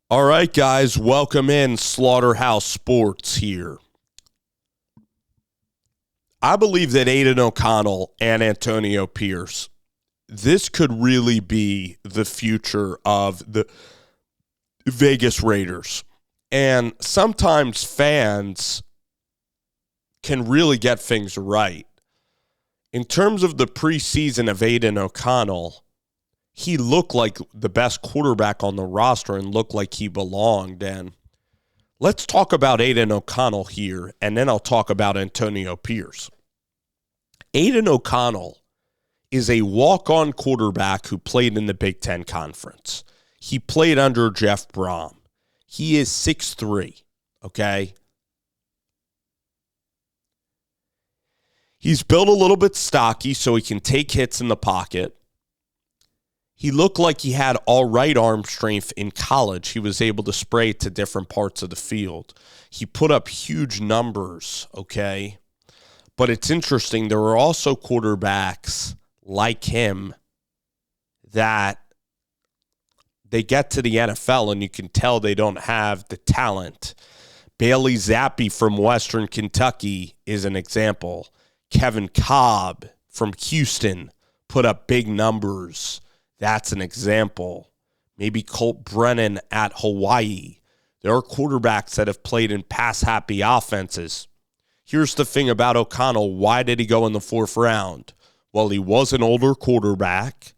All right, guys, welcome in. Slaughterhouse Sports here. I believe that Aidan O'Connell and Antonio Pierce, this could really be the future of the Vegas Raiders. And sometimes fans can really get things right. In terms of the preseason of Aidan O'Connell, he looked like the best quarterback on the roster and looked like he belonged. And let's talk about Aidan O'Connell here, and then I'll talk about Antonio Pierce. Aidan O'Connell is a walk-on quarterback who played in the Big Ten Conference. He played under Jeff Brom. He is 6'3", okay? He's built a little bit stocky so he can take hits in the pocket. He looked like he had all right arm strength in college. He was able to spray to different parts of the field. He put up huge numbers, okay? But it's interesting, there were also quarterbacks like him that they get to the NFL and you can tell they don't have the talent. Bailey Zappi from Western Kentucky is an example. Kevin Cobb from Houston put up big numbers. That's an example. Maybe Colt Brennan at Hawaii. There are quarterbacks that have played in pass-happy offenses. Here's the thing about O'Connell. Why did he go in the fourth round? Well, he was an older quarterback,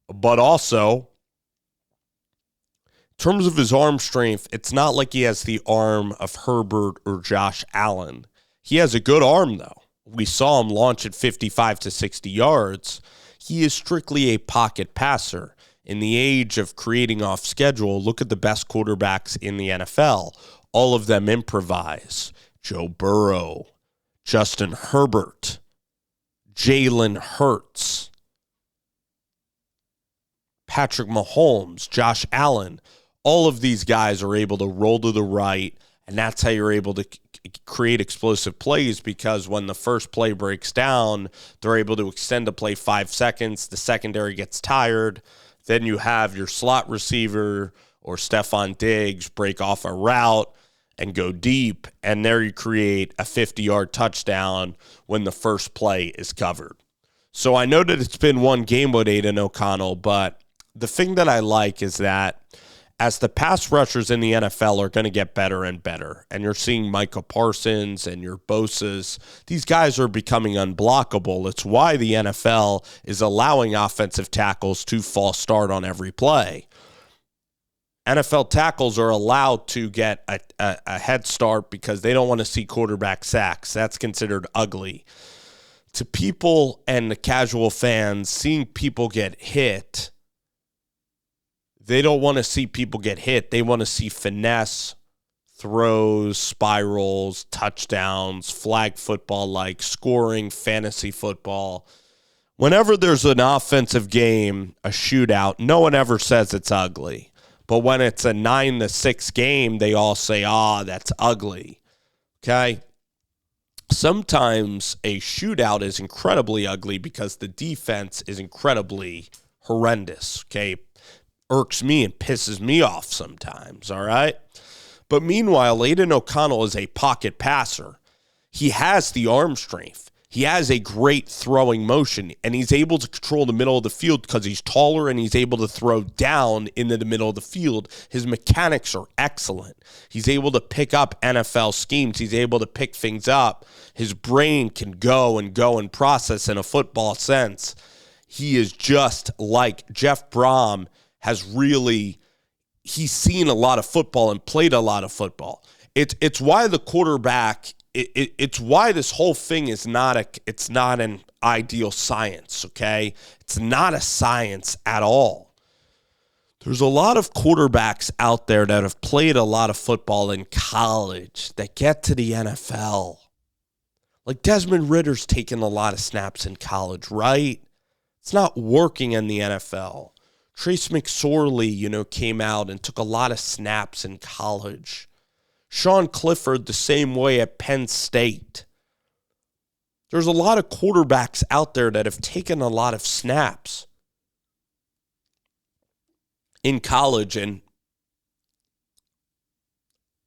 but also, in terms of his arm strength, it's not like he has the arm of Herbert or Josh Allen. He has a good arm, though. We saw him launch at 55 to 60 yards. He is strictly a pocket passer. In the age of creating off schedule, look at the best quarterbacks in the NFL. All of them improvise. Joe Burrow, Justin Herbert, Jalen Hurts, Patrick Mahomes, Josh Allen. All of these guys are able to roll to the right, and that's how you're able to create explosive plays, because when the first play breaks down, they're able to extend the play 5 seconds. The secondary gets tired. Then you have your slot receiver or Stephon Diggs break off a route and go deep, and there you create a 50-yard touchdown when the first play is covered. So I know that it's been one game with Aidan O'Connell, but the thing that I like is that as the pass rushers in the NFL are going to get better and better, and you're seeing Micah Parsons and your Bosa's, these guys are becoming unblockable. It's why the NFL is allowing offensive tackles to false start on every play. NFL tackles are allowed to get a head start because they don't want to see quarterback sacks. That's considered ugly. To people and the casual fans, seeing people get hit, they don't want to see people get hit. They want to see finesse, throws, spirals, touchdowns, flag football like scoring, fantasy football. Whenever there's an offensive game, a shootout, no one ever says it's ugly. But when it's a 9-6 game, they all say, that's ugly. Okay? Sometimes a shootout is incredibly ugly because the defense is incredibly horrendous. Okay? Irks me and pisses me off sometimes, all right? But meanwhile, Aidan O'Connell is a pocket passer. He has the arm strength. He has a great throwing motion, and he's able to control the middle of the field because he's taller and he's able to throw down into the middle of the field. His mechanics are excellent. He's able to pick up NFL schemes. He's able to pick things up. His brain can go and process in a football sense. He is just like Jeff Brom he's seen a lot of football and played a lot of football. It's why the quarterback, it's why this whole thing is it's not an ideal science, okay? It's not a science at all. There's a lot of quarterbacks out there that have played a lot of football in college that get to the NFL. Like Desmond Ritter's taken a lot of snaps in college, right? It's not working in the NFL. Trace McSorley, came out and took a lot of snaps in college. Sean Clifford the same way at Penn State. There's a lot of quarterbacks out there that have taken a lot of snaps in college, and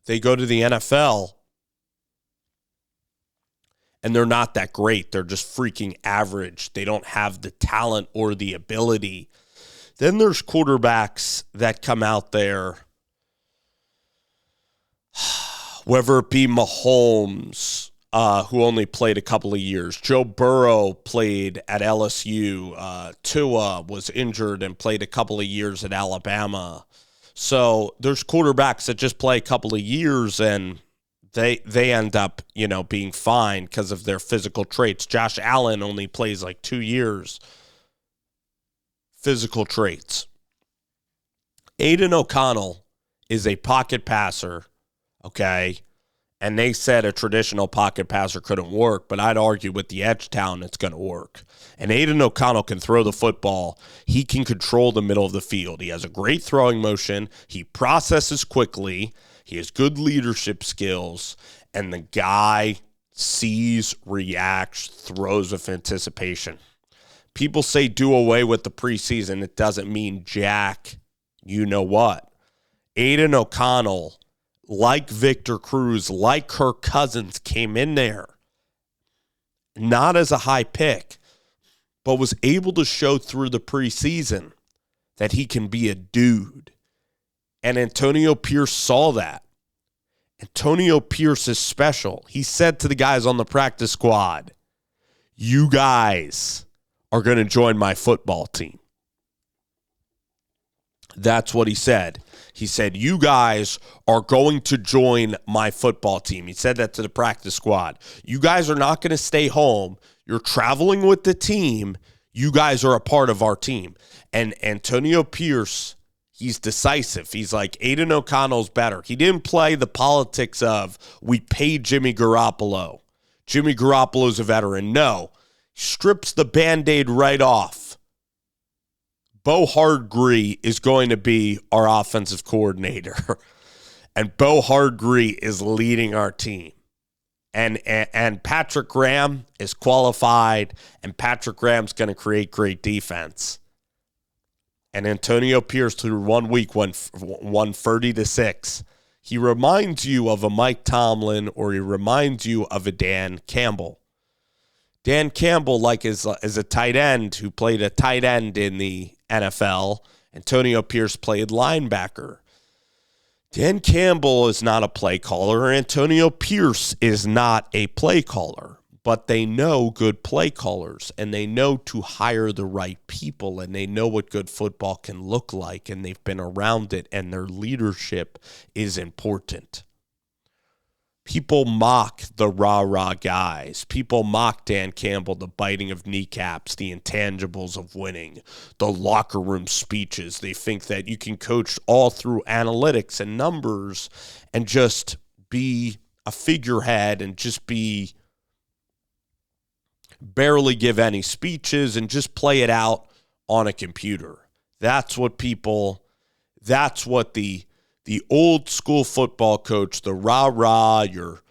they go to the NFL and they're not that great. They're just freaking average. They don't have the talent or the ability. Then there's quarterbacks that come out there, whether it be Mahomes, who only played a couple of years. Joe Burrow played at LSU. Tua was injured and played a couple of years at Alabama. So there's quarterbacks that just play a couple of years and they end up, being fine because of their physical traits. Josh Allen only plays like 2 years. Physical traits. Aidan O'Connell is a pocket passer, okay? And they said a traditional pocket passer couldn't work, but I'd argue with the edge talent it's going to work. And Aidan O'Connell can throw the football. He can control the middle of the field. He has a great throwing motion. He processes quickly. He has good leadership skills. And the guy sees, reacts, throws with anticipation. People say do away with the preseason. It doesn't mean jack. You know what? Aidan O'Connell, like Victor Cruz, like Kirk Cousins, came in there not as a high pick, but was able to show through the preseason that he can be a dude. And Antonio Pierce saw that. Antonio Pierce is special. He said to the guys on the practice squad, you guys are going to join my football team. That's what he said. He said, you guys are going to join my football team. He said that to the practice squad. You guys are not going to stay home. You're traveling with the team. You guys are a part of our team. And Antonio Pierce, he's decisive. He's like, Aidan O'Connell's better. He didn't play the politics of, we paid Jimmy Garoppolo. Jimmy Garoppolo's a veteran. No. Strips the Band-Aid right off. Bo Hardgree is going to be our offensive coordinator. And Bo Hardgree is leading our team. And Patrick Graham is qualified, and Patrick Graham's going to create great defense. And Antonio Pierce, through 1 week, won 30-6. He reminds you of a Mike Tomlin, or he reminds you of a Dan Campbell. Dan Campbell, is a tight end who played a tight end in the NFL. Antonio Pierce played linebacker. Dan Campbell is not a play caller. Antonio Pierce is not a play caller. But they know good play callers, and they know to hire the right people, and they know what good football can look like, and they've been around it, and their leadership is important. People mock the rah-rah guys. People mock Dan Campbell, the biting of kneecaps, the intangibles of winning, the locker room speeches. They think that you can coach all through analytics and numbers and just be a figurehead and just barely give any speeches and just play it out on a computer. That's what the old school football coach, the rah-rah, your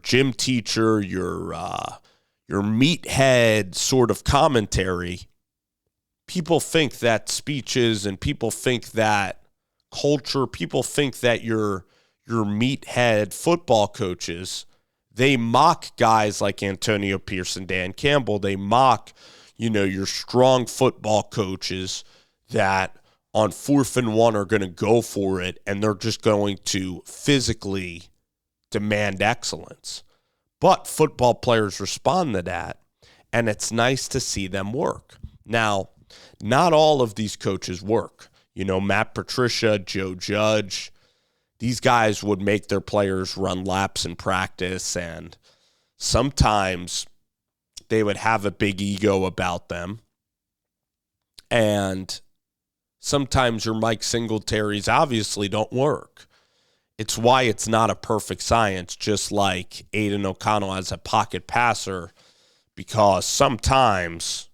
gym teacher, your meathead sort of commentary, people think that speeches and people think that culture, people think that your meathead football coaches, they mock guys like Antonio Pierce and Dan Campbell. They mock, your strong football coaches that on 4th and 1 are going to go for it, and they're just going to physically demand excellence. But football players respond to that, and it's nice to see them work. Now, not all of these coaches work. Matt Patricia, Joe Judge, these guys would make their players run laps in practice, and sometimes they would have a big ego about them. And sometimes your Mike Singletaries obviously don't work. It's why it's not a perfect science, just like Aidan O'Connell as a pocket passer, because sometimes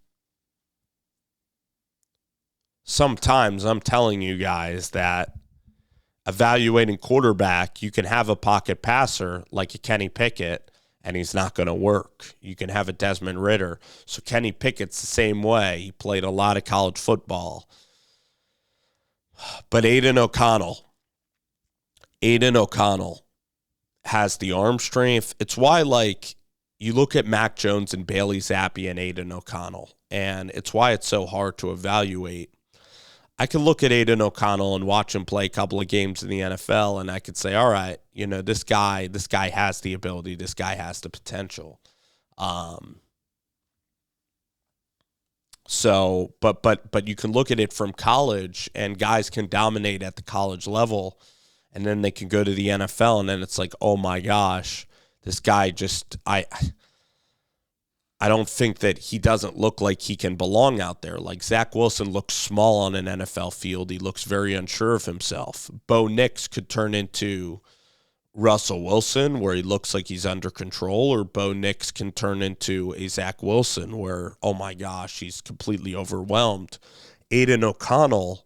I'm telling you guys that evaluating quarterback, you can have a pocket passer like a Kenny Pickett, and he's not going to work. You can have a Desmond Ridder. So Kenny Pickett's the same way. He played a lot of college football. But Aidan O'Connell has the arm strength. It's why, like, you look at Mac Jones and Bailey Zappi and Aidan O'Connell, and it's why it's so hard to evaluate. I could look at Aidan O'Connell and watch him play a couple of games in the NFL, and I could say, all right, this guy has the ability, this guy has the potential. So, but you can look at it from college, and guys can dominate at the college level, and then they can go to the NFL, and then it's like, oh my gosh, this guy just I don't think that he doesn't look like he can belong out there. Like Zach Wilson looks small on an NFL field. He looks very unsure of himself. Bo Nix could turn into Russell Wilson, where he looks like he's under control, or Bo Nix can turn into a Zach Wilson where, oh my gosh, he's completely overwhelmed. Aidan O'Connell,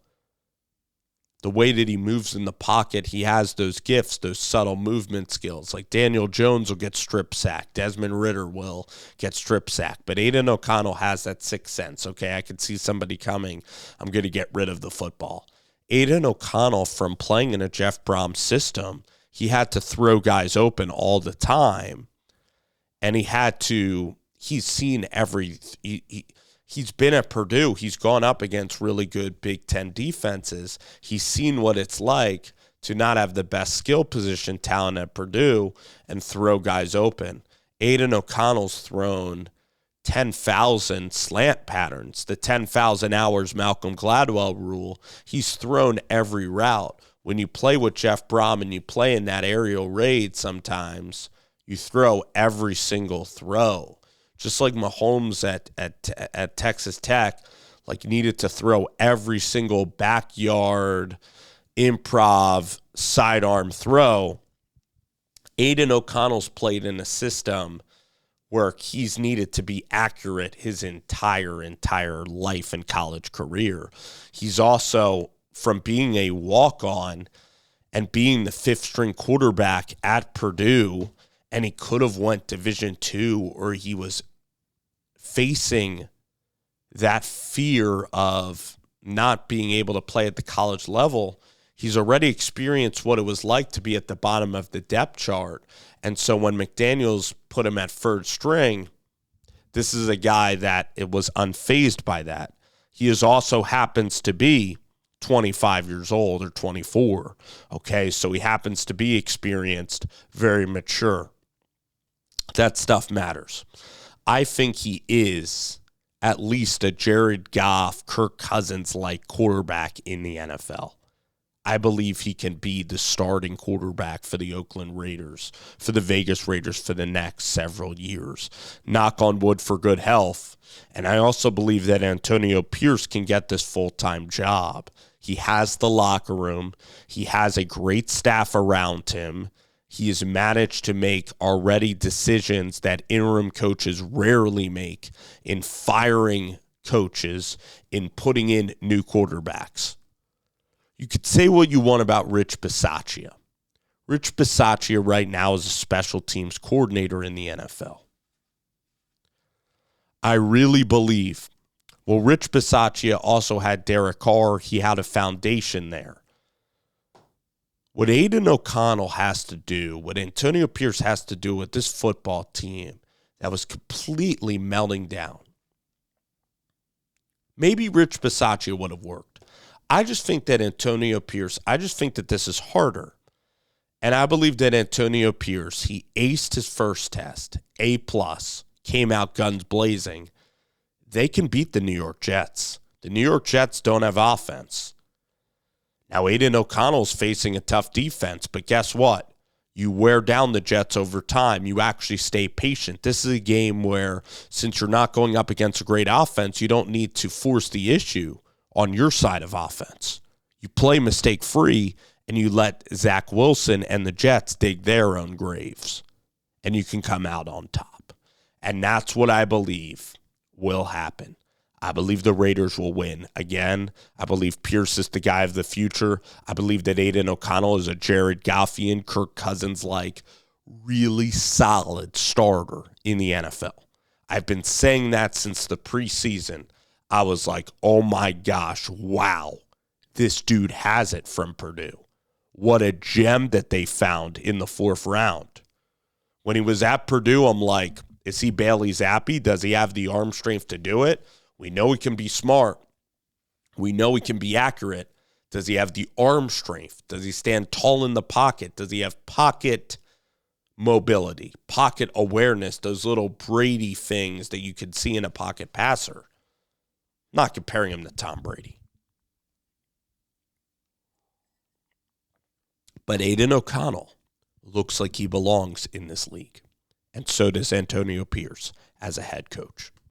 the way that he moves in the pocket, he has those gifts, those subtle movement skills. Like Daniel Jones will get strip sacked. Desmond Ridder will get strip sacked. But Aidan O'Connell has that sixth sense. Okay, I can see somebody coming. I'm going to get rid of the football. Aidan O'Connell, from playing in a Jeff Brom system, he had to throw guys open all the time. And he's seen he's been at Purdue. He's gone up against really good Big Ten defenses. He's seen what it's like to not have the best skill position talent at Purdue and throw guys open. Aidan O'Connell's thrown 10,000 slant patterns, the 10,000 hours Malcolm Gladwell rule. He's thrown every route. When you play with Jeff Brom and you play in that aerial raid sometimes, you throw every single throw. Just like Mahomes at Texas Tech, like needed to throw every single backyard improv sidearm throw. Aidan O'Connell's played in a system where he's needed to be accurate his entire life and college career. He's also, from being a walk-on and being the fifth-string quarterback at Purdue, and he could have went Division II, or he was facing that fear of not being able to play at the college level. He's already experienced what it was like to be at the bottom of the depth chart. And so when McDaniels put him at third string, this is a guy that it was unfazed by that. He also happens to be 25 years old or 24. Okay, so he happens to be experienced, very mature. That stuff matters. I think he is at least a Jared Goff, Kirk Cousins-like quarterback in the NFL. I believe he can be the starting quarterback for the Oakland Raiders, for the Vegas Raiders for the next several years. Knock on wood for good health. And I also believe that Antonio Pierce can get this full-time job. He has the locker room. He has a great staff around him. He has managed to make already decisions that interim coaches rarely make in firing coaches, in putting in new quarterbacks. You could say what you want about Rich Bisaccia. Rich Bisaccia right now is a special teams coordinator in the NFL. I really believe, well, Rich Bisaccia also had Derek Carr. He had a foundation there. What Aidan O'Connell has to do, what Antonio Pierce has to do with this football team that was completely melting down, maybe Rich Bisaccia would have worked. I just think that Antonio Pierce, I just think that this is harder. And I believe that Antonio Pierce, he aced his first test, A+, came out guns blazing. They can beat the New York Jets. The New York Jets don't have offense. Now, Aidan O'Connell's facing a tough defense, but guess what? You wear down the Jets over time. You actually stay patient. This is a game where, since you're not going up against a great offense, you don't need to force the issue on your side of offense. You play mistake-free, and you let Zach Wilson and the Jets dig their own graves, and you can come out on top. And that's what I believe will happen. I believe the Raiders will win. Again, I believe Pierce is the guy of the future. I believe that Aidan O'Connell is a Jared Goffian, Kirk Cousins-like, really solid starter in the NFL. I've been saying that since the preseason. I was like, oh my gosh, wow, this dude has it from Purdue. what a gem that they found in the 4th round. When he was at Purdue, I'm like, is he Bailey Zappi? Does he have the arm strength to do it? We know he can be smart. We know he can be accurate. Does he have the arm strength? Does he stand tall in the pocket? Does he have pocket mobility, pocket awareness, those little Brady things that you could see in a pocket passer? Not comparing him to Tom Brady. But Aidan O'Connell looks like he belongs in this league. And so does Antonio Pierce as a head coach.